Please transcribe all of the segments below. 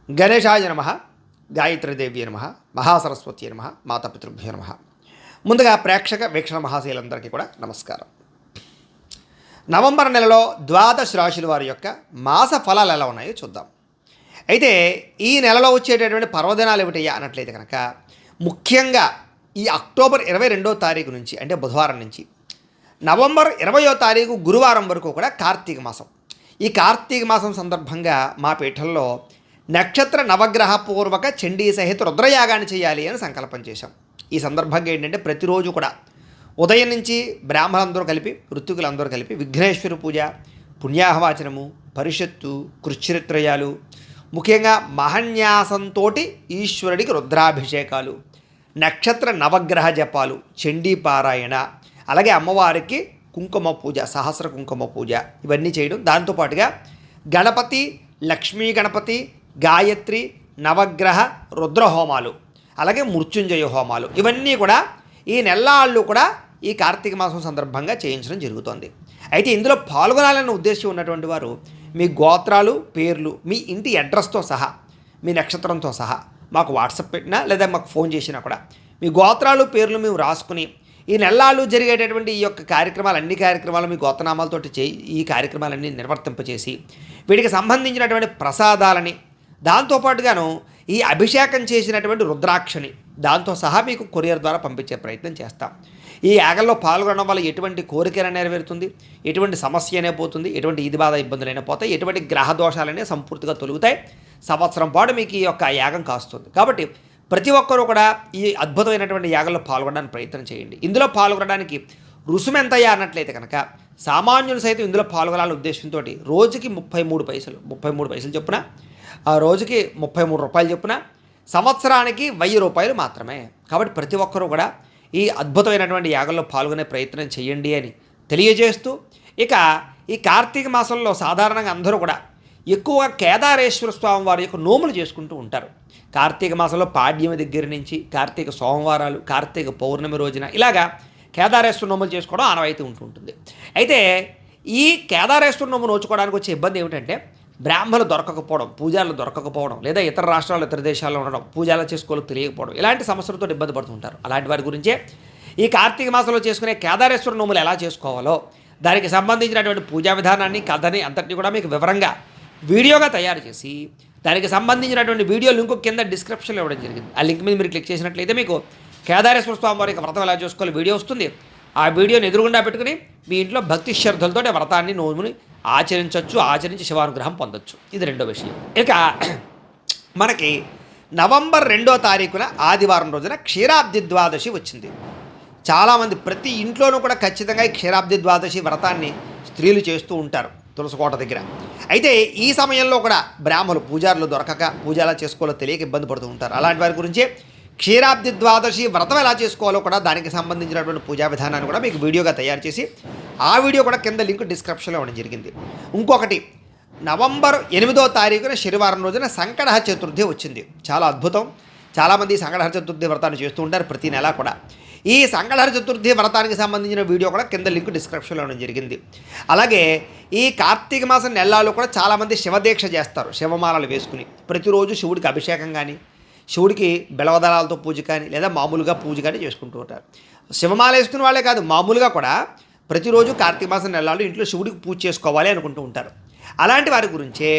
గణేశాయ నమః, గాయత్రీదేవ్యే నమః, మహాసరస్వత్యే నమః, మాతాపితృభ్యో నమః. ముందుగా ప్రేక్షక వీక్షణ మహాశీలందరికీ కూడా నమస్కారం. నవంబర్ నెలలో ద్వాదశ రాశుల వారి యొక్క మాస ఫలాలు ఎలా ఉన్నాయో చూద్దాం. అయితే ఈ నెలలో వచ్చేటటువంటి పర్వదినాలు ఏమిటయ్యా అన్నట్లయితే కనుక ముఖ్యంగా ఈ అక్టోబర్ 22వ తారీఖు నుంచి అంటే బుధవారం నుంచి నవంబర్ 20వ తారీఖు గురువారం వరకు కూడా కార్తీక మాసం. ఈ కార్తీక మాసం సందర్భంగా మా పీఠంలో నక్షత్ర నవగ్రహ పూర్వక చండీ సహిత రుద్రయాగాన్ని చేయాలి అని సంకల్పం చేశాం. ఈ సందర్భంగా ఏంటంటే ప్రతిరోజు కూడా ఉదయం నుంచి బ్రాహ్మణులందరూ కలిపి ఋత్వికులందరూ కలిపి విఘ్నేశ్వర పూజ, పుణ్యాహవాచనము, పరిషత్తు, కృచ్ఛరిత్రయాలు, ముఖ్యంగా మహన్యాసంతో ఈశ్వరుడికి రుద్రాభిషేకాలు, నక్షత్ర నవగ్రహ జపాలు, చండీ పారాయణ, అలాగే అమ్మవారికి కుంకుమ పూజ, సహస్ర కుంకుమ పూజ ఇవన్నీ చేయడం. దాంతోపాటుగా గణపతి, లక్ష్మీ గణపతి, గాయత్రి, నవగ్రహ రుద్ర హోమాలు, అలాగే మృత్యుంజయ హోమాలు ఇవన్నీ కూడా ఈ నెల్లాళ్ళు కూడా ఈ కార్తీక మాసం సందర్భంగా చేయించడం జరుగుతోంది. అయితే ఇందులో పాల్గొనాలన్న ఉద్దేశం ఉన్నటువంటి వారు మీ గోత్రాలు, పేర్లు, మీ ఇంటి అడ్రస్తో సహా, మీ నక్షత్రంతో సహా మాకు వాట్సాప్ పెట్టినా లేదా మాకు ఫోన్ చేసినా కూడా మీ గోత్రాలు, పేర్లు మేము రాసుకుని ఈ నెల్లాళ్ళు జరిగేటటువంటి ఈ యొక్క కార్యక్రమాలు, అన్ని కార్యక్రమాలు మీ గోత్రనామాలతోటి ఈ కార్యక్రమాలన్నీ నిర్వర్తింపచేసి వీటికి సంబంధించినటువంటి ప్రసాదాలని, దాంతోపాటుగాను ఈ అభిషేకం చేసినటువంటి రుద్రాక్షని దాంతో సహా మీకు కొరియర్ ద్వారా పంపించే ప్రయత్నం చేస్తాం. ఈ యాగంలో పాల్గొనడం వల్ల ఎటువంటి కోరికైనా నెరవేరుతుంది, ఎటువంటి సమస్య అయినా పోతుంది, ఎటువంటి ఇది బాధ ఇబ్బందులైనా పోతాయి, ఎటువంటి గ్రహ దోషాలనే సంపూర్తిగా తొలుగుతాయి. సంవత్సరం పాటు మీకు ఈ యొక్క యాగం కాస్తుంది. కాబట్టి ప్రతి ఒక్కరూ కూడా ఈ అద్భుతమైనటువంటి యాగంలో పాల్గొనడానికి ప్రయత్నం చేయండి. ఇందులో పాల్గొనడానికి రుసుము ఎంతయ్యా అన్నట్లయితే కనుక సామాన్యులు సైతం ఇందులో పాల్గొనాలనే ఉద్దేశంతో రోజుకి 33 పైసలు చొప్పున, ఆ రోజుకి 33 రూపాయలు చొప్పున, సంవత్సరానికి 1000 రూపాయలు మాత్రమే. కాబట్టి ప్రతి ఒక్కరూ కూడా ఈ అద్భుతమైనటువంటి యాగంలో పాల్గొనే ప్రయత్నం చేయండి అని తెలియజేస్తూ, ఇక ఈ కార్తీక మాసంలో సాధారణంగా అందరూ కూడా ఎక్కువగా కేదారేశ్వర స్వామి వారి యొక్క నోములు చేసుకుంటూ ఉంటారు. కార్తీక మాసంలో పాడ్యమి దగ్గర నుంచి కార్తీక సోమవారాలు, కార్తీక పౌర్ణమి రోజున ఇలాగా కేదారేశ్వర నోములు చేసుకోవడం ఆనవాయితీ ఉంటుంటుంది. అయితే ఈ కేదారేశ్వర నోము నోచుకోవడానికి వచ్చే ఇబ్బంది ఏమిటంటే బ్రాహ్మణులు దొరకకపోవడం, పూజారులు దొరకకపోవడం, లేదా ఇతర రాష్ట్రాలు, ఇతర దేశాల్లో ఉండడం, పూజలు చేసుకోవాలో తెలియకపోవడం, ఇలాంటి సమస్యలతో ఇబ్బంది పడుతుంటారు. అలాంటి వారి గురించే ఈ కార్తీక మాసంలో చేసుకునే కేదారేశ్వర నోములు ఎలా చేసుకోవాలో దానికి సంబంధించినటువంటి పూజా విధానాన్ని, కథని అంతటినీ కూడా మీకు వివరంగా వీడియోగా తయారు చేసి దానికి సంబంధించినటువంటి వీడియో లింక్ కింద డిస్క్రిప్షన్లో ఇవ్వడం జరిగింది. ఆ లింక్ మీద మీరు క్లిక్ చేసినట్లయితే మీకు కేదారేశ్వర స్వామి వారి వ్రతం ఎలా చేసుకోవాలి వీడియో వస్తుంది. ఆ వీడియోని ఎదురుగుండా పెట్టుకుని మీ ఇంట్లో భక్తి శ్రద్ధలతో వ్రతాన్ని, నోముని ఆచరించి శివానుగ్రహం పొందొచ్చు. ఇది రెండో విషయం. ఇక మనకి నవంబర్ 2వ తారీఖున ఆదివారం రోజున క్షీరాబ్ది ద్వాదశి వచ్చింది. చాలామంది ప్రతి ఇంట్లోనూ కూడా ఖచ్చితంగా ఈ క్షీరాబ్ది ద్వాదశి వ్రతాన్ని స్త్రీలు చేస్తూ ఉంటారు తులసికోట దగ్గర. అయితే ఈ సమయంలో కూడా బ్రాహ్మణులు, పూజారులు దొరకక పూజ ఎలా చేసుకోవాలో తెలియక ఇబ్బంది పడుతూ ఉంటారు. అలాంటి వారి గురించే క్షీరాబ్ది ద్వాదశి వ్రతం ఎలా చేసుకోవాలో కూడా దానికి సంబంధించినటువంటి పూజా విధానాన్ని కూడా మీకు వీడియోగా తయారు చేసి ఆ వీడియో కూడా కింద లింక్ డిస్క్రిప్షన్లో ఇవ్వడం జరిగింది. ఇంకొకటి నవంబర్ 8వ తారీఖున శనివారం రోజున సంకటహర చతుర్థి వచ్చింది. చాలా అద్భుతం. చాలామంది సంకటహర చతుర్థి వ్రతాన్ని చేస్తూ ఉంటారు ప్రతి నెలా కూడా. ఈ సంకటహర చతుర్థి వ్రతానికి సంబంధించిన వీడియో కూడా కింద లింక్ డిస్క్రిప్షన్లో ఇవ్వడం జరిగింది. అలాగే ఈ కార్తీక మాసం నెలల్లో కూడా చాలామంది శివదీక్ష చేస్తారు. శివమాలలు వేసుకుని ప్రతిరోజు శివుడికి అభిషేకం కానీ, శివుడికి బెలవదళాలతో పూజ కానీ, లేదా మామూలుగా పూజ కానీ చేసుకుంటూ ఉంటారు. శివమాల వేసుకునే వాళ్ళే కాదు, మామూలుగా కూడా ప్రతిరోజు కార్తీక మాసం నెలల్లో ఇంట్లో శివుడికి పూజ చేసుకోవాలి అనుకుంటూ ఉంటారు. అలాంటి వారి గురించే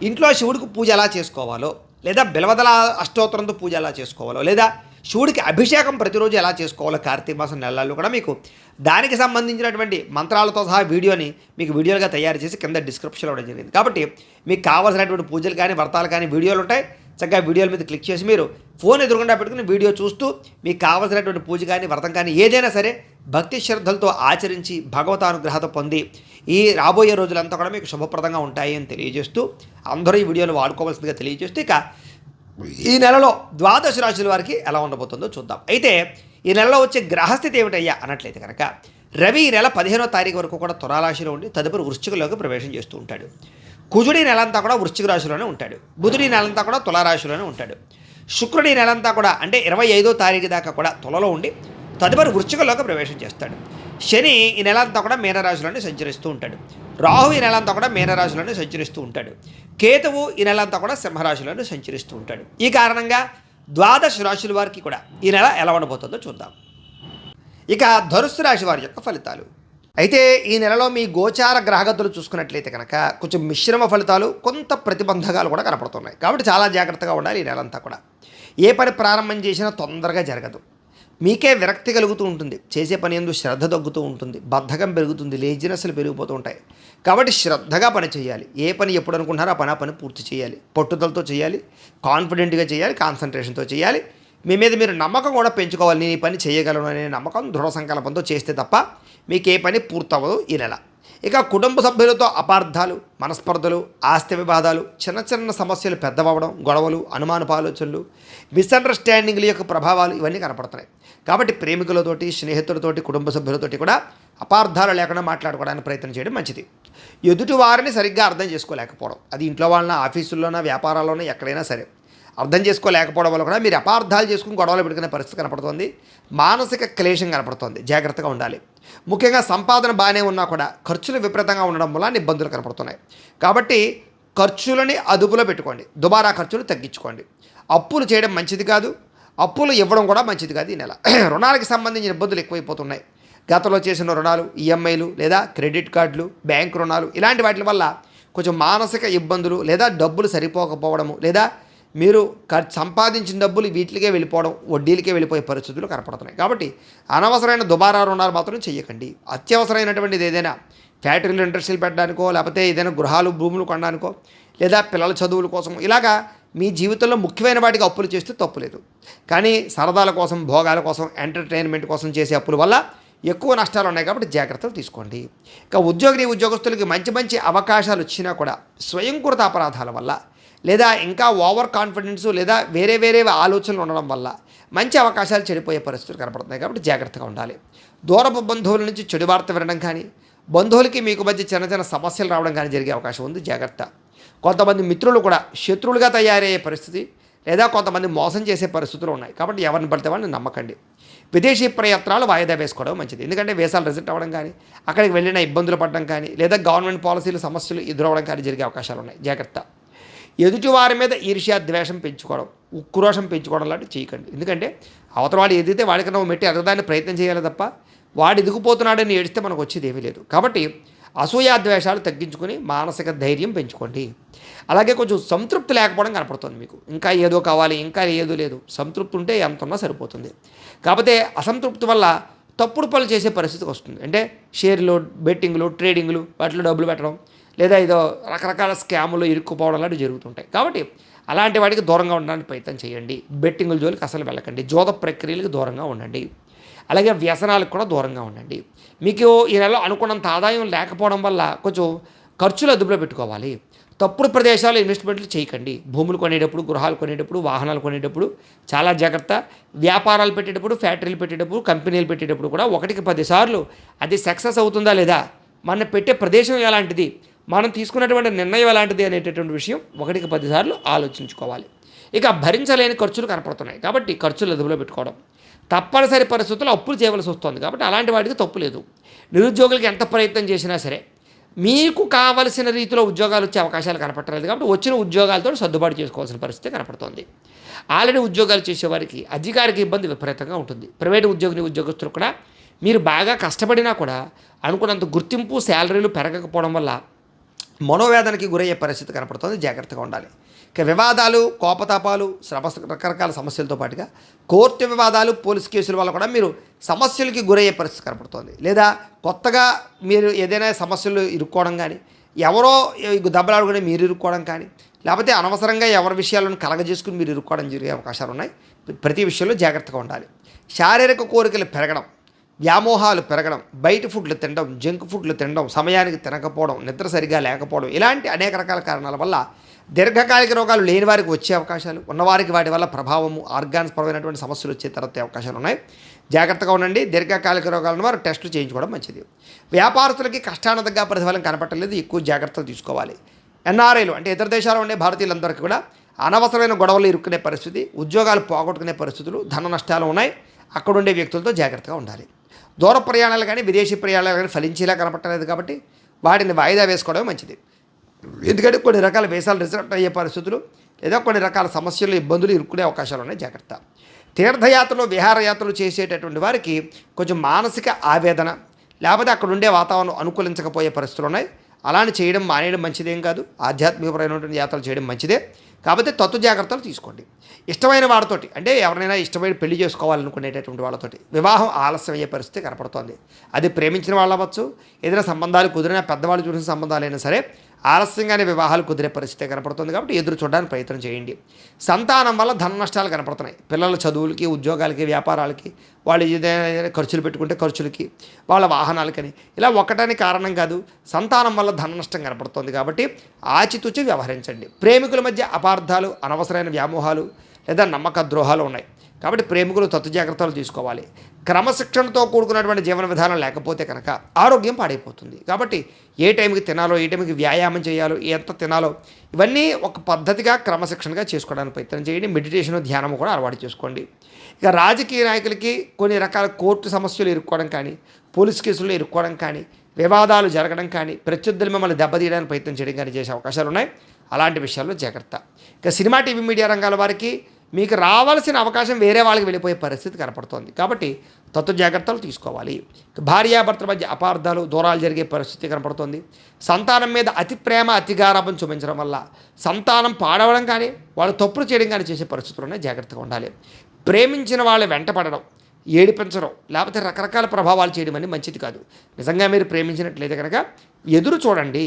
ఇంట్లో శివుడికి పూజ ఎలా చేసుకోవాలో, లేదా బెలవదళ అష్టోత్తరంతో పూజ ఎలా చేసుకోవాలో, లేదా శివుడికి అభిషేకం ప్రతిరోజు ఎలా చేసుకోవాలో కార్తీక మాసం నెలల్లో కూడా మీకు దానికి సంబంధించినటువంటి మంత్రాలతో సహా వీడియోని మీకు వీడియోలుగా తయారు చేసి కింద డిస్క్రిప్షన్లో ఇవ్వడం జరిగింది. కాబట్టి మీకు కావాల్సినటువంటి పూజలు కానీ, వ్రతాలు కానీ వీడియోలు ఉంటాయి. చక్కగా వీడియోల మీద క్లిక్ చేసి మీరు ఫోన్ ఎదురుగుండా పెట్టుకుని వీడియో చూస్తూ మీకు కావాల్సినటువంటి పూజ కానీ, వ్రతం కానీ ఏదైనా సరే భక్తి శ్రద్ధలతో ఆచరించి భగవతానుగ్రహత పొంది ఈ రాబోయే రోజులంతా కూడా మీకు శుభప్రదంగా ఉంటాయి అని తెలియజేస్తూ, అందరూ ఈ వీడియోను వాడుకోవాల్సిందిగా తెలియజేస్తూ, ఇక ఈ నెలలో ద్వాదశ రాశుల వారికి ఎలా ఉండబోతుందో చూద్దాం. అయితే ఈ నెలలో వచ్చే గ్రహస్థితి ఏమిటయ్యా అన్నట్లయితే కనుక రవి ఈ నెల 15వ తారీఖు వరకు కూడా తులారాశిలో ఉండి తదుపరి వృశ్చికలోకి ప్రవేశం చేస్తూ ఉంటాడు. కుజుడి నెలంతా కూడా వృశ్చిక రాశిలోనే ఉంటాడు. బుధుడి నెలంతా కూడా తులారాశిలోనే ఉంటాడు. శుక్రుడి నెలంతా కూడా అంటే 25వ తారీఖు దాకా కూడా తులలో ఉండి తదుపరి వృశ్చికలోకి ప్రవేశం చేస్తాడు. శని ఈ నెల అంతా కూడా మీనరాశిలోనే సంచరిస్తూ ఉంటాడు. రాహు ఈ నెల అంతా కూడా మీనరాశిలోనే సంచరిస్తూ ఉంటాడు. కేతువు ఈ నెల అంతా కూడా సింహరాశిలోనే సంచరిస్తూ ఉంటాడు. ఈ కారణంగా ద్వాదశ రాశుల వారికి కూడా ఈ నెల ఎలా ఉండబోతుందో చూద్దాం. ఇక ధనుస్సు రాశి వారి యొక్క ఫలితాలు. అయితే ఈ నెలలో మీ గోచార గ్రహగతులు చూసుకున్నట్లయితే కనుక కొంచెం మిశ్రమ ఫలితాలు, కొంత ప్రతిబంధకాలు కూడా కనపడుతున్నాయి. కాబట్టి చాలా జాగ్రత్తగా ఉండాలి ఈ నెలంతా కూడా. ఏ పని ప్రారంభం చేసినా తొందరగా జరగదు. మీకే విరక్తి కలుగుతూ ఉంటుంది. చేసే పని యందు శ్రద్ధ తగ్గుతూ ఉంటుంది. బద్ధకం పెరుగుతుంది. లేజినెస్లు పెరిగిపోతూ ఉంటాయి. కాబట్టి శ్రద్ధగా పని చేయాలి. ఏ పని ఎప్పుడు అనుకుంటున్నారో ఆ పని పూర్తి చేయాలి. పట్టుదలతో చేయాలి. కాన్ఫిడెంట్గా చేయాలి. కాన్సన్ట్రేషన్తో చేయాలి. మీ మీద మీరు నమ్మకం కూడా పెంచుకోవాలి. నేను ఈ పని చేయగలను అనే నమ్మకం, దృఢ సంకల్పంతో చేస్తే తప్ప మీకు ఏ పని పూర్తవ్వదు ఈ నెల. ఇక కుటుంబ సభ్యులతో అపార్థాలు, మనస్పర్ధలు, ఆస్తి వివాదాలు, చిన్న చిన్న సమస్యలు పెద్దవడం, గొడవలు, అనుమానపు ఆలోచనలు, మిస్అండర్స్టాండింగ్ల యొక్క ప్రభావాలు ఇవన్నీ కనపడుతున్నాయి. కాబట్టి ప్రేమికులతోటి, స్నేహితులతోటి, కుటుంబ సభ్యులతోటి కూడా అపార్థాలు లేకుండా మాట్లాడుకోవడానికి ప్రయత్నం చేయడం మంచిది. ఎదుటి వారిని సరిగ్గా అర్థం చేసుకోలేకపోవడం, అది ఇంట్లో వాళ్ళ, ఆఫీసుల్లోనా, వ్యాపారాల్లోనా, ఎక్కడైనా సరే అర్థం చేసుకోలేకపోవడం వల్ల కూడా మీరు అపార్థాలు చేసుకుని గొడవలు పెట్టుకునే పరిస్థితి కనపడుతుంది. మానసిక క్లేశం కనపడుతుంది. జాగ్రత్తగా ఉండాలి. ముఖ్యంగా సంపాదన బాగానే ఉన్నా కూడా ఖర్చులు విపరీతంగా ఉండడం వల్ల ఇబ్బందులు కనపడుతున్నాయి. కాబట్టి ఖర్చులని అదుపులో పెట్టుకోండి. దుబారా ఖర్చులు తగ్గించుకోండి. అప్పులు చేయడం మంచిది కాదు. అప్పులు ఇవ్వడం కూడా మంచిది కాదు ఈ నెల. రుణాలకు సంబంధించిన ఇబ్బందులు ఎక్కువైపోతున్నాయి. గతంలో చేసిన రుణాలు, ఈఎంఐలు లేదా క్రెడిట్ కార్డులు, బ్యాంక్ రుణాలు, ఇలాంటి వాటి వల్ల కొంచెం మానసిక ఇబ్బందులు, లేదా డబ్బులు సరిపోకపోవడము, లేదా మీరు సంపాదించిన డబ్బులు వీటికే వెళ్ళిపోవడం, వడ్డీలకే వెళ్ళిపోయే పరిస్థితులు కనపడుతున్నాయి. కాబట్టి అనవసరమైన దుబారా రుణాలు మాత్రం చేయకండి. అత్యవసరమైనటువంటిది ఏదైనా ఫ్యాక్టరీలు, ఇండస్ట్రీలు పెట్టడానికో, లేకపోతే ఏదైనా గృహాలు, భూములు కొనడానికో, లేదా పిల్లల చదువుల కోసం, ఇలాగా మీ జీవితంలో ముఖ్యమైన వాటికి అప్పులు చేస్తే తప్పులేదు. కానీ సరదాల కోసం, భోగాల కోసం, ఎంటర్టైన్మెంట్ కోసం చేసే అప్పుల వల్ల ఎక్కువ నష్టాలు ఉన్నాయి. కాబట్టి జాగ్రత్తలు తీసుకోండి. ఇక ఉద్యోగస్తులకి మంచి మంచి అవకాశాలు వచ్చినా కూడా స్వయంకృత అపరాధాల వల్ల, లేదా ఇంకా ఓవర్ కాన్ఫిడెన్స్, లేదా వేరే వేరే ఆలోచనలు ఉండడం వల్ల మంచి అవకాశాలు చెడిపోయే పరిస్థితులు కనపడుతున్నాయి. కాబట్టి జాగ్రత్తగా ఉండాలి. దూరపు బంధువుల నుంచి చెడు వార్త వినడం కానీ, బంధువులకి మీకు మధ్య చిన్న చిన్న సమస్యలు రావడం కానీ జరిగే అవకాశం ఉంది. జాగ్రత్త. కొంతమంది మిత్రులు కూడా శత్రువులుగా తయారయ్యే పరిస్థితి, లేదా కొంతమంది మోసం చేసే పరిస్థితులు ఉన్నాయి. కాబట్టి ఎవరిని పడితే వాళ్ళని నమ్మకండి. విదేశీ ప్రయత్నాలు వాయిదా వేసుకోవడం మంచిది. ఎందుకంటే వీసాలు రిజెక్ట్ అవ్వడం కానీ, అక్కడికి వెళ్ళిన ఇబ్బందులు పడడం కానీ, లేదా గవర్నమెంట్ పాలసీలు సమస్యలు ఎదురవడం కానీ జరిగే అవకాశాలు ఉన్నాయి. జాగ్రత్త. ఎదుటివారి మీద ఈర్ష్య, ద్వేషం పెంచుకోవడం, ఉక్రోషం పెంచుకోవడం లాంటివి చేయకండి. ఎందుకంటే అవతల వాడు ఎదిగితే వాడికన్నా మెట్టి ఎదగదాన్ని ప్రయత్నం చేయాలి తప్ప వాడు ఎదిగిపోతున్నాడని ఏడిస్తే మనకు వచ్చేది ఏమీ లేదు. కాబట్టి అసూయా ద్వేషాలు తగ్గించుకొని మానసిక ధైర్యం పెంచుకోండి. అలాగే కొంచెం సంతృప్తి లేకపోవడం కనపడుతుంది మీకు. ఇంకా ఏదో కావాలి, ఇంకా ఏదో లేదు. సంతృప్తి ఉంటే ఎంత ఉన్నా సరిపోతుంది. కాకపోతే అసంతృప్తి వల్ల తప్పుడు పనులు చేసే పరిస్థితికి వస్తుంది. అంటే షేర్లు, బెట్టింగ్లు, ట్రేడింగ్లు, వాటిలో డబ్బులు పెట్టడం, లేదా ఏదో రకరకాల స్కాములు ఇరుక్కుపోవడం లాంటివి జరుగుతుంటాయి. కాబట్టి అలాంటి వాటికి దూరంగా ఉండడానికి ప్రయత్నం చేయండి. బెట్టింగుల జోలికి అసలు వెళ్ళకండి. జోద ప్రక్రియలకు దూరంగా ఉండండి. అలాగే వ్యసనాలకు కూడా దూరంగా ఉండండి. మీకు ఈ నెలలో అనుకున్నంత ఆదాయం లేకపోవడం వల్ల కొంచెం ఖర్చులు అదుపులో పెట్టుకోవాలి. తప్పుడు ప్రదేశాలు ఇన్వెస్ట్మెంట్లు చేయకండి. భూములు కొనేటప్పుడు, గృహాలు కొనేటప్పుడు, వాహనాలు కొనేటప్పుడు చాలా జాగ్రత్త. వ్యాపారాలు పెట్టేటప్పుడు, ఫ్యాక్టరీలు పెట్టేటప్పుడు, కంపెనీలు పెట్టేటప్పుడు కూడా 1కి 10 సార్లు అది సక్సెస్ అవుతుందా లేదా, మనం పెట్టే ప్రదేశం ఎలాంటిది, మనం తీసుకున్నటువంటి నిర్ణయం ఎలాంటిది అనేటటువంటి విషయం 1కి 10 సార్లు ఆలోచించుకోవాలి. ఇక భరించలేని ఖర్చులు కనపడుతున్నాయి. కాబట్టి ఖర్చులు అదుపులో పెట్టుకోవడం. తప్పనిసరి పరిస్థితుల్లో అప్పులు చేయవలసి వస్తుంది. కాబట్టి అలాంటి వాటికి తప్పు లేదు. నిరుద్యోగులకి ఎంత ప్రయత్నం చేసినా సరే మీకు కావలసిన రీతిలో ఉద్యోగాలు వచ్చే అవకాశాలు కనపడలేదు. కాబట్టి వచ్చిన ఉద్యోగాలతో సర్దుబాటు చేసుకోవాల్సిన పరిస్థితి కనపడుతోంది. ఆల్రెడీ ఉద్యోగాలు చేసేవారికి అధికారికి ఇబ్బంది విపరీతంగా ఉంటుంది. ప్రైవేటు ఉద్యోగస్తులు కూడా మీరు బాగా కష్టపడినా కూడా అనుకున్నంత గుర్తింపు, శాలరీలు పెరగకపోవడం వల్ల మనోవేదనకి గురయ్యే పరిస్థితి కనపడుతుంది. జాగ్రత్తగా ఉండాలి. ఇక వివాదాలు, కోపతాపాలు, రకరకాల సమస్యలతో పాటుగా కోర్టు వివాదాలు, పోలీస్ కేసుల వల్ల కూడా మీరు సమస్యలకి గురయ్యే పరిస్థితి కనపడుతుంది. లేదా కొత్తగా మీరు ఏదైనా సమస్యలు ఇరుక్కోవడం కానీ, ఎవరో దెబ్బలాడుకుని మీరు ఇరుక్కోవడం కానీ, లేకపోతే అనవసరంగా ఎవరి విషయాలను కలగజేసుకుని మీరు ఇరుక్కోవడం జరిగే అవకాశాలు ఉన్నాయి. ప్రతి విషయంలో జాగ్రత్తగా ఉండాలి. శారీరక కోరికలు పెరగడం, వ్యామోహాలు పెరగడం, బయట ఫుడ్లు తినడం, జంక్ ఫుడ్లు తినడం, సమయానికి తినకపోవడం, నిద్ర సరిగా లేకపోవడం, ఇలాంటి అనేక రకాల కారణాల వల్ల దీర్ఘకాలిక రోగాలు లేని వారికి వచ్చే అవకాశాలు, ఉన్నవారికి వాటి వల్ల ప్రభావము, ఆర్గాన్స్ పరమైనటువంటి సమస్యలు వచ్చే తర్వాత అవకాశాలు ఉన్నాయి. జాగ్రత్తగా ఉండండి. దీర్ఘకాలిక రోగాలను వారు టెస్టులు చేయించుకోవడం మంచిది. వ్యాపారస్తులకి కష్టానతగా ప్రతిఫలం కనపట్టలేదు. ఎక్కువ జాగ్రత్తలు తీసుకోవాలి. ఎన్ఆర్ఐలు అంటే ఇతర దేశాల్లో ఉండే భారతీయులందరికీ కూడా అనవసరమైన గొడవలు ఇరుక్కునే పరిస్థితి, ఉద్యోగాలు పోగొట్టుకునే పరిస్థితులు, ధన నష్టాలు ఉన్నాయి. అక్కడుండే వ్యక్తులతో జాగ్రత్తగా ఉండాలి. దూర ప్రయాణాలు కానీ విదేశీ ప్రయాణాలు కానీ ఫలించేలా కనపట్టలేదు కాబట్టి వాటిని వాయిదా వేసుకోవడమే మంచిది. ఎందుకంటే కొన్ని రకాల వీసాలు రిజెక్ట్ అయ్యే పరిస్థితులు లేదా కొన్ని రకాల సమస్యలు ఇబ్బందులు ఇరుక్కునే అవకాశాలు ఉన్నాయి. జాగ్రత్త. తీర్థయాత్రలు విహారయాత్రలు చేసేటటువంటి వారికి కొంచెం మానసిక ఆవేదన లేకపోతే అక్కడ ఉండే వాతావరణం అనుకూలించకపోయే పరిస్థితులు ఉన్నాయి. అలాని చేయడం మానేయడం మంచిదేం కాదు. ఆధ్యాత్మికపరమైనటువంటి యాత్రలు చేయడం మంచిదే. కాబట్టి తత్వ జాగ్రత్తలు తీసుకోండి. ఇష్టమైన వాడితోటి అంటే ఎవరినైనా ఇష్టమైన పెళ్లి చేసుకోవాలనుకునేటటువంటి వాళ్ళతోటి వివాహం ఆలస్యం అయ్యే పరిస్థితి కనపడుతోంది. అది ప్రేమించిన వాళ్ళు అవ్వచ్చు, ఏదైనా సంబంధాలు కుదిరిన పెద్దవాళ్ళు చూసిన సంబంధాలైనా సరే ఆలస్యంగానే వివాహాలు కుదిరే పరిస్థితి కనపడుతుంది. కాబట్టి ఎదురు చూడడానికి ప్రయత్నం చేయండి. సంతానం వల్ల ధన నష్టాలు కనపడుతున్నాయి. పిల్లల చదువులకి, ఉద్యోగాలకి, వ్యాపారాలకి, వాళ్ళు ఏదైనా ఖర్చులు పెట్టుకుంటే ఖర్చులకి, వాళ్ళ వాహనాలకని ఇలా ఒకటని కారణం కాదు, సంతానం వల్ల ధన నష్టం కనపడుతుంది. కాబట్టి ఆచితూచి వ్యవహరించండి. ప్రేమికుల మధ్య అపార్థాలు, అనవసరమైన వ్యామోహాలు లేదా నమ్మక ద్రోహాలు ఉన్నాయి. కాబట్టి ప్రేమికులు తత్వ జాగ్రత్తలు తీసుకోవాలి. క్రమశిక్షణతో కూడుకున్నటువంటి జీవన విధానం లేకపోతే కనుక ఆరోగ్యం పాడైపోతుంది. కాబట్టి ఏ టైంకి తినాలో, ఏ టైంకి వ్యాయామం చేయాలో, ఎంత తినాలో ఇవన్నీ ఒక పద్ధతిగా క్రమశిక్షణగా చేసుకోవడానికి ప్రయత్నం చేయండి. మెడిటేషన్, ధ్యానం కూడా అలవాటు చేసుకోండి. ఇక రాజకీయ నాయకులకి కొన్ని రకాల కోర్టు సమస్యలు ఇరుక్కోవడం కానీ, పోలీస్ కేసుల్లో ఇరుక్కోవడం కానీ, వివాదాలు జరగడం కానీ, ప్రత్యర్థులు మిమ్మల్ని దెబ్బతీయడానికి ప్రయత్నం చేయడం కానీ చేసే అవకాశాలు ఉన్నాయి. అలాంటి విషయాల్లో జాగ్రత్త. ఇక సినిమా, టీవీ, మీడియా రంగాల వారికి మీకు రావాల్సిన అవకాశం వేరే వాళ్ళకి వెళ్ళిపోయే పరిస్థితి కనపడుతోంది. కాబట్టి తత్వ జాగ్రత్తలు తీసుకోవాలి. భార్యాభర్తల మధ్య అపార్థాలు, దూరాలు జరిగే పరిస్థితి కనపడుతోంది. సంతానం మీద అతి ప్రేమ, అతి గారాబం చూపించడం వల్ల సంతానం పాడవడం కానీ, వాళ్ళు తప్పులు చేయడం కానీ చేసే పరిస్థితుల్లోనే జాగ్రత్తగా ఉండాలి. ప్రేమించిన వాళ్ళు వెంటపడడం, ఏడిపించడం లేకపోతే రకరకాల ప్రభావాలు చేయడం అనేది మంచిది కాదు. నిజంగా మీరు ప్రేమించినట్లయితే కనుక ఎదురు చూడండి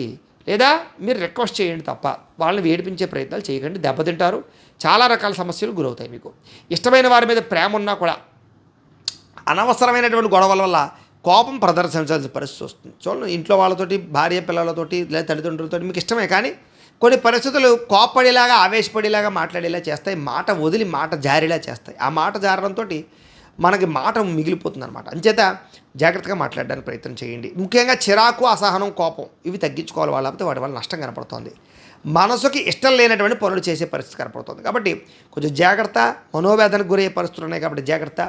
లేదా మీరు రిక్వెస్ట్ చేయండి తప్ప వాళ్ళని ఏడిపించే ప్రయత్నాలు చేయకండి. దెబ్బతింటారు. చాలా రకాల సమస్యలు గురవుతాయి. మీకు ఇష్టమైన వారి మీద ప్రేమ ఉన్నా కూడా అనవసరమైనటువంటి గొడవల వల్ల కోపం ప్రదర్శించాల్సిన పరిస్థితి వస్తుంది. చూడండి, ఇంట్లో వాళ్ళతోటి, భార్య పిల్లలతోటి లేదా తల్లిదండ్రులతో మీకు ఇష్టమే కానీ కొన్ని పరిస్థితులు కోప్పడేలాగా, ఆవేశపడేలాగా మాట్లాడేలా చేస్తాయి. మాట వదిలి మాట జారేలా చేస్తాయి. ఆ మాట జారడంతో మనకి మాట మిగిలిపోతుంది అనమాట. అంచేత జాగ్రత్తగా మాట్లాడడానికి ప్రయత్నం చేయండి. ముఖ్యంగా చిరాకు, అసహనం, కోపం ఇవి తగ్గించుకోవాలి. లేకపోతే వాటి వల్ల నష్టం కనపడుతుంది. మనసుకి ఇష్టం లేనటువంటి పనులు చేసే పరిస్థితి కనపడుతుంది. కాబట్టి కొంచెం జాగ్రత్త. మనోవేదనకు గురయ్యే పరిస్థితులు ఉన్నాయి కాబట్టి జాగ్రత్త.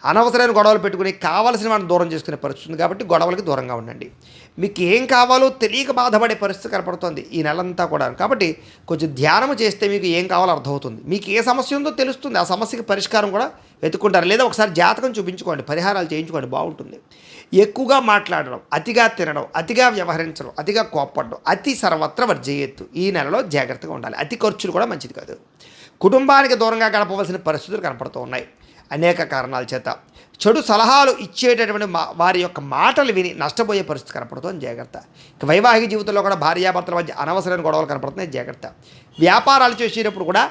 అనవసరమైన గొడవలు పెట్టుకుని కావాల్సిన వాటిని దూరం చేసుకునే పరిస్థితి ఉంది కాబట్టి గొడవలకి దూరంగా ఉండండి. మీకు ఏం కావాలో తెలియక బాధపడే పరిస్థితి కనపడుతుంది ఈ నెలంతా కూడా. కాబట్టి కొంచెం ధ్యానం చేస్తే మీకు ఏం కావాలో అర్థమవుతుంది. మీకు ఏ సమస్య ఉందో తెలుస్తుంది. ఆ సమస్యకి పరిష్కారం కూడా వెతుక్కుంటారు. లేదా ఒకసారి జాతకం చూపించుకోండి, పరిహారాలు చేయించుకోండి, బాగుంటుంది. ఎక్కువగా మాట్లాడడం, అతిగా తినడం, అతిగా వ్యవహరించడం, అతిగా కోప్పడడం, అతి సర్వత్ర వర్జయత్తు. ఈ నెలలో జాగ్రత్తగా ఉండాలి. అతి ఖర్చులు కూడా మంచిది కాదు. కుటుంబానికి దూరంగా గడపవలసిన పరిస్థితులు కనపడుతూ ఉన్నాయి. అనేక కారణాల చేత చెడు సలహాలు ఇచ్చేటటువంటి వారి యొక్క మాటలు విని నష్టపోయే పరిస్థితి కనపడుతుంది. జాగ్రత్త. ఇక వైవాహిక జీవితంలో కూడా భార్యాభర్తల మధ్య అనవసరమైన గొడవలు కనపడుతున్నాయి. జాగ్రత్త. వ్యాపారాలు చేసేటప్పుడు కూడా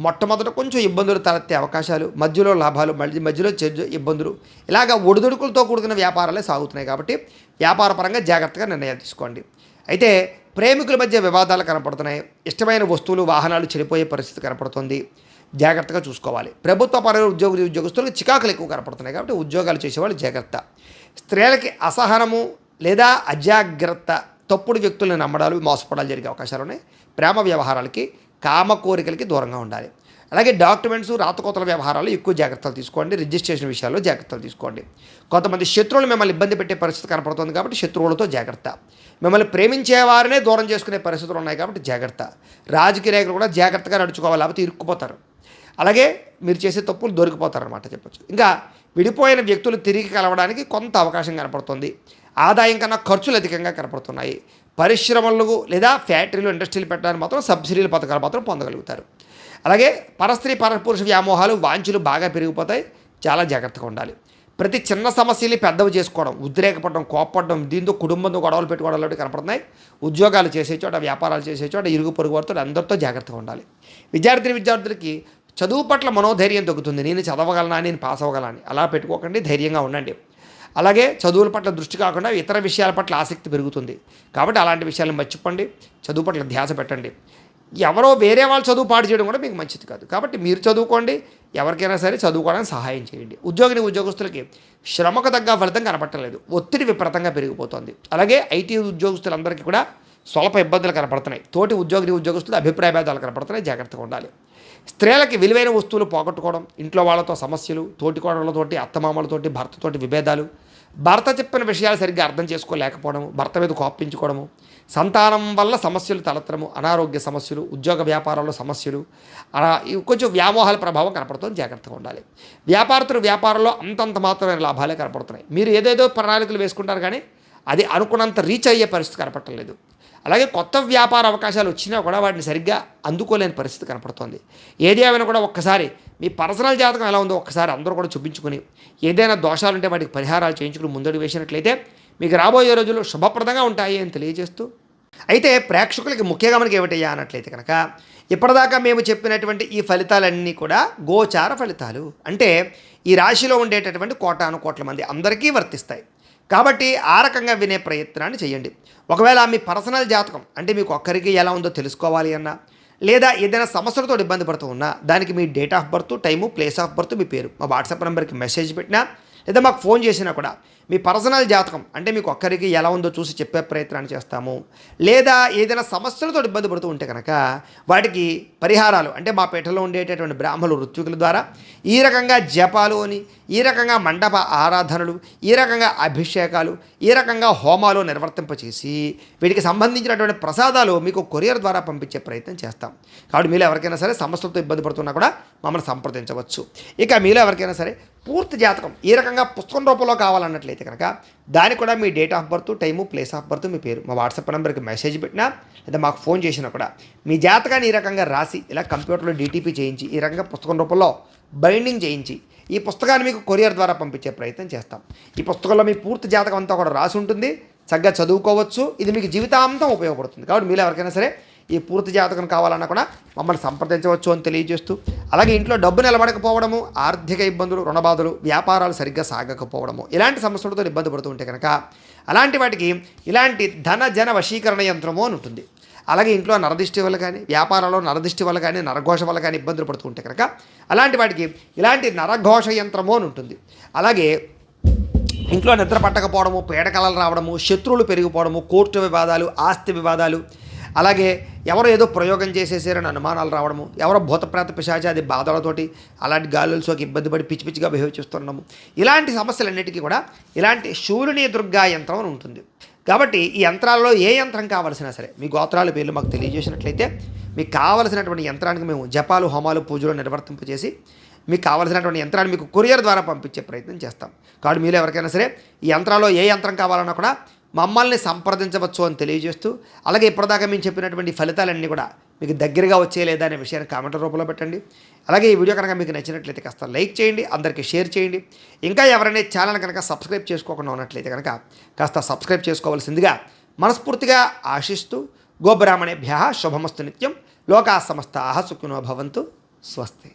మొట్టమొదట కొంచెం ఇబ్బందులు తలెత్తే అవకాశాలు, మధ్యలో లాభాలు, మధ్యలో ఇబ్బందులు, ఇలాగ ఒడిదుడుకులతో కూడుకున్న వ్యాపారాలే సాగుతున్నాయి. కాబట్టి వ్యాపారపరంగా జాగ్రత్తగా నిర్ణయాలు తీసుకోండి. అయితే ప్రేమికుల మధ్య వివాదాలు కనపడుతున్నాయి. ఇష్టమైన వస్తువులు, వాహనాలు చెడిపోయే పరిస్థితి కనపడుతుంది. జాగ్రత్తగా చూసుకోవాలి. ప్రభుత్వ పరంగా ఉద్యోగస్తులకు చికాకులు ఎక్కువ కనపడుతున్నాయి. కాబట్టి ఉద్యోగాలు చేసేవాళ్ళు జాగ్రత్త. స్త్రీలకి అసహనము లేదా అజాగ్రత్త, తప్పుడు వ్యక్తులను నమ్మడాలు, మోసపడాలు జరిగే అవకాశాలు ఉన్నాయి. ప్రేమ వ్యవహారాలకి, కామ కోరికలకి దూరంగా ఉండాలి. అలాగే డాక్యుమెంట్స్, రాతకోతల వ్యవహారాలు ఎక్కువ జాగ్రత్తలు తీసుకోండి. రిజిస్ట్రేషన్ విషయాల్లో జాగ్రత్తలు తీసుకోండి. కొంతమంది శత్రువులు మిమ్మల్ని ఇబ్బంది పెట్టే పరిస్థితి కనపడుతుంది కాబట్టి శత్రువులతో జాగ్రత్త. మిమ్మల్ని ప్రేమించేవారినే దూరం చేసుకునే పరిస్థితులు ఉన్నాయి కాబట్టి జాగ్రత్త. రాజకీయ నాయకులు కూడా జాగ్రత్తగా నడుచుకోవాలి, లేకపోతే ఇరుక్కుపోతారు. అలాగే మీరు చేసే తప్పులు దొరికిపోతారనమాట చెప్పచ్చు. ఇంకా విడిపోయిన వ్యక్తులు తిరిగి కలవడానికి కొంత అవకాశం కనపడుతుంది. ఆదాయం కన్నా ఖర్చులు అధికంగా కనపడుతున్నాయి. పరిశ్రమలు లేదా ఫ్యాక్టరీలు, ఇండస్ట్రీలు పెట్టడానికి మాత్రం సబ్సిడీల పథకాలు మాత్రం పొందగలుగుతారు. అలాగే పరస్త్రీ పరపురుష వ్యామోహాలు, వాంఛలు బాగా పెరిగిపోతాయి. చాలా జాగ్రత్తగా ఉండాలి. ప్రతి చిన్న సమస్యని పెద్దవి చేసుకోవడం, ఉద్రేకపడడం, కోప్పడడం, దీంతో కుటుంబంతో గొడవలు పెట్టుకోవడం లాంటివి కనపడుతున్నాయి. ఉద్యోగాలు చేసే చోట, వ్యాపారాలు చేసే చోట, ఇరుగు పొరుగు వారితో అందరితో జాగ్రత్తగా ఉండాలి. విద్యార్థులకి చదువు పట్ల మనోధైర్యం తగ్గుతుంది. నేను చదవగలనా, నేను పాస్ అవ్వగలనా అని అలా పెట్టుకోకండి. ధైర్యంగా ఉండండి. అలాగే చదువుల పట్ల దృష్టి కాకుండా ఇతర విషయాల పట్ల ఆసక్తి పెరుగుతుంది. కాబట్టి అలాంటి విషయాలను మర్చిపోండి. చదువు పట్ల ధ్యాస పెట్టండి. ఎవరో వేరే వాళ్ళు చదువు పాడు చేయడం కూడా మీకు మంచిది కాదు. కాబట్టి మీరు చదువుకోండి. ఎవరికైనా సరే చదువుకోవడానికి సహాయం చేయండి. ఉద్యోగస్తులకి శ్రమకు తగ్గ ఫలితం కనపట్టలేదు. ఒత్తిడి విపరీతంగా పెరిగిపోతుంది. అలాగే ఐటీ ఉద్యోగస్తులందరికీ కూడా స్వల్ప ఇబ్బందులు కనపడుతున్నాయి. తోటి ఉద్యోగస్తులు అభిప్రాయ భేదాలు కనపడుతున్నాయి. జాగ్రత్తగా ఉండాలి. స్త్రీలకి విలువైన వస్తువులు పోగొట్టుకోవడం, ఇంట్లో వాళ్ళతో సమస్యలు, తోటికోడళ్ళతోటి, అత్తమామలతోటి, భర్తతోటి విభేదాలు, భర్త చెప్పిన విషయాలు సరిగ్గా అర్థం చేసుకోలేకపోవడము, భర్త మీద కోపించుకోవడము, సంతానం వల్ల సమస్యలు తలెత్తడము, అనారోగ్య సమస్యలు, ఉద్యోగ వ్యాపారాల్లో సమస్యలు, కొంచెం వ్యామోహాల ప్రభావం కనపడుతుంది. జాగ్రత్తగా ఉండాలి. వ్యాపారంలో అంతంత మాత్రమే లాభాలే కనపడుతున్నాయి. మీరు ఏదేదో ప్రణాళికలు వేసుకుంటారు కానీ అది అనుకున్నంత రీచ్ అయ్యే పరిస్థితి కనపడలేదు. అలాగే కొత్త వ్యాపార అవకాశాలు వచ్చినా కూడా వాటిని సరిగ్గా అందుకోలేని పరిస్థితి కనపడుతోంది. ఏది ఏమైనా కూడా ఒక్కసారి మీ పర్సనల్ జాతకం ఎలా ఉందో ఒక్కసారి అందరూ కూడా చూపించుకుని ఏదైనా దోషాలు ఉంటే వాటికి పరిహారాలు చేయించుకుని ముందడుగు వేసినట్లయితే మీకు రాబోయే రోజులు శుభప్రదంగా ఉంటాయి అని తెలియజేస్తూ, అయితే ప్రేక్షకులకి ముఖ్యంగా మనకి ఏమిటయ్యా అన్నట్లయితే కనుక ఇప్పటిదాకా మేము చెప్పినటువంటి ఈ ఫలితాలన్నీ కూడా గోచార ఫలితాలు. అంటే ఈ రాశిలో ఉండేటటువంటి కోటాను కోట్ల మంది అందరికీ వర్తిస్తాయి. కాబట్టి ఆ రకంగా వినే ప్రయత్నాన్ని చేయండి. ఒకవేళ మీ పర్సనల్ జాతకం అంటే మీకు ఒక్కరికి ఎలా ఉందో తెలుసుకోవాలి అన్నా, లేదా ఏదైనా సమస్యలతో ఇబ్బంది పడుతూ ఉన్నా దానికి మీ date of birth, time, place of birth, మీ పేరు మా వాట్సాప్ నెంబర్కి మెసేజ్ పెట్టినా లేదా మాకు ఫోన్ చేసినా కూడా మీ పర్సనల్ జాతకం అంటే మీకు ఒక్కరికి ఎలా ఉందో చూసి చెప్పే ప్రయత్నాన్ని చేస్తాము. లేదా ఏదైనా సమస్యలతో ఇబ్బంది పడుతూ ఉంటే కనుక వాటికి పరిహారాలు అంటే మా పీఠలో ఉండేటటువంటి బ్రాహ్మణులు ఋత్వికుల ద్వారా ఈ రకంగా జపాలు అని, ఈ రకంగా మండప ఆరాధనలు, ఈ రకంగా అభిషేకాలు, ఈ రకంగా హోమాలు నిర్వర్తింపచేసి వీటికి సంబంధించినటువంటి ప్రసాదాలు మీకు కొరియర్ ద్వారా పంపించే ప్రయత్నం చేస్తాం. కాబట్టి మీలో ఎవరికైనా సరే సమస్యలతో ఇబ్బంది పడుతున్నా కూడా మమ్మల్ని సంప్రదించవచ్చు. ఇక మీలో ఎవరికైనా సరే పూర్తి జాతకం ఈ రకంగా పుస్తకం రూపంలో కావాలన్నట్లయితే కనుక దానికి కూడా మీ date of birth, time, place of birth, మీ పేరు మా వాట్సాప్ నెంబర్కి మెసేజ్ పెట్టినా లేదా మాకు ఫోన్ చేసినా కూడా మీ జాతకాన్ని ఈ రకంగా రాసి ఇలా కంప్యూటర్లో డీటీపీ చేయించి ఈ రకంగా పుస్తకం రూపంలో బైండింగ్ చేయించి ఈ పుస్తకాన్ని మీకు కొరియర్ ద్వారా పంపించే ప్రయత్నం చేస్తాం. ఈ పుస్తకంలో మీ పూర్తి జాతకం అంతా కూడా రాసి ఉంటుంది. చక్కగా చదువుకోవచ్చు. ఇది మీకు జీవితాంతం ఉపయోగపడుతుంది. కాబట్టి మీరు ఎవరికైనా సరే ఈ పూర్తి జాతకం కావాలన్నా కూడా మమ్మల్ని సంప్రదించవచ్చు అని తెలియజేస్తూ, అలాగే ఇంట్లో డబ్బు నిలబడకపోవడము, ఆర్థిక ఇబ్బందులు, రుణబాధలు, వ్యాపారాలు సరిగ్గా సాగకపోవడము, ఇలాంటి సమస్యలతో ఇబ్బంది పడుతూ ఉంటే కనుక అలాంటి వాటికి ఇలాంటి ధన జన వశీకరణ యంత్రము అని ఉంటుంది. అలాగే ఇంట్లో నరదిష్టి వల్ల కానీ, వ్యాపారంలో నరదిష్టి వల్ల కానీ, నరఘోష వల్ల కానీ ఇబ్బందులు పడుతూ ఉంటే కనుక అలాంటి వాటికి ఇలాంటి నరఘోష యంత్రము అని ఉంటుంది. అలాగే ఇంట్లో నిద్ర పట్టకపోవడము, పీడకలలు రావడము, శత్రువులు పెరిగిపోవడము, కోర్టు వివాదాలు, ఆస్తి వివాదాలు, అలాగే ఎవరో ఏదో ప్రయోగం చేసేసారని అనుమానాలు రావడము, ఎవరో భూతప్రేత పిశాచాది బాధలతోటి అలాంటి గాలులసోకి ఇబ్బంది పడి పిచ్చి పిచ్చిగా బిహేవ్ చేస్తున్నాము, ఇలాంటి సమస్యలన్నిటికీ కూడా ఇలాంటి శూలిని దుర్గా యంత్రం అని ఉంటుంది. కాబట్టి ఈ యంత్రాల్లో ఏ యంత్రం కావాల్సినా సరే మీ గోత్రాల పేర్లు మాకు తెలియజేసినట్లయితే మీకు కావలసినటువంటి యంత్రానికి మేము జపాలు, హోమాలు, పూజలు నిర్వర్తింపజేసి మీకు కావాల్సినటువంటి యంత్రాన్ని మీకు కొరియర్ ద్వారా పంపించే ప్రయత్నం చేస్తాం. కాబట్టి మీరు ఎవరికైనా సరే ఈ యంత్రాల్లో ఏ యంత్రం కావాలన్నా కూడా మమ్మల్ని సంప్రదించవచ్చు అని తెలియజేస్తూ, అలాగే ఇప్పటిదాకా మేము చెప్పినటువంటి ఫలితాలన్నీ కూడా మీకు దగ్గరగా వచ్చే లేదా అనే విషయాన్ని కామెంట్ రూపంలో పెట్టండి. అలాగే ఈ వీడియో కనుక మీకు నచ్చినట్లయితే కాస్త లైక్ చేయండి, అందరికీ షేర్ చేయండి. ఇంకా ఎవరైనా ఛానల్ కనుక సబ్స్క్రైబ్ చేసుకోకుండా ఉన్నట్లయితే కనుక కాస్త సబ్స్క్రైబ్ చేసుకోవాల్సిందిగా మనస్ఫూర్తిగా ఆశిస్తూ, గోబ్రాహ్మణేభ్యః శుభమస్తు నిత్యం, లోకా సమస్తాః సుఖినో భవంతు, స్వస్తి.